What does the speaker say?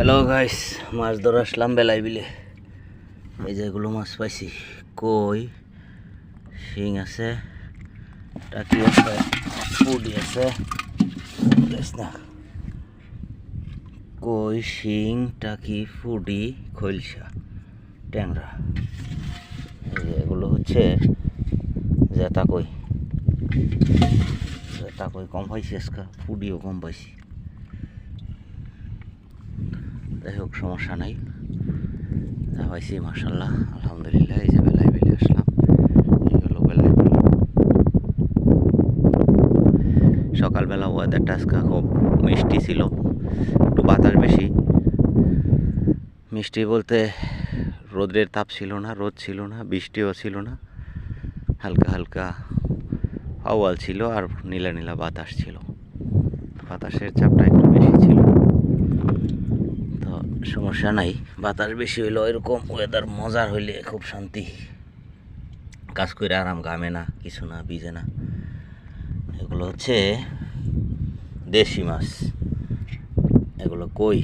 Hello guys, মাছ ধরে আসলাম বেলাই বিলে। এই যে এগুলো মাছ পাইছি, কই, শিং আছে, টাকি আছে, পুডি আছে, না কই, শিং, টাকি, ফুডি, খৈলসা, ট্যাংরা। এই যে এগুলো হচ্ছে জেতা কই। জেতা কই কম পাইছি আজকে, ফুডিও কম পাইছি। যাই হোক, সমস্যা নাই, যা পাইছি মাশাল্লাহ আলহামদুলিল্লাহ। এই যে বেলাই বিলে আসলাম, এই হলো বেলাই বিল। সকালবেলা ওয়েদারটা আজকে খুব মিষ্টি ছিল, একটু বাতাস বেশি। মিষ্টি বলতে রোদের তাপ ছিল না, রোদ ছিল না, বৃষ্টিও ছিল না, হালকা হালকা আওয়াল ছিল আর নীলা নীলা বাতাস ছিল। বাতাসের চাপটা একটু বেশি ছিল, তো সমস্যা নাই। বাতাস বেশি হইলো, এরকম ওয়েদার মজার হইলে খুব শান্তি, কাজ করে আরাম, ঘামে না, কিছু না, ভিজে না। এগুলো হচ্ছে দেশি মাছ, এগুলো কই।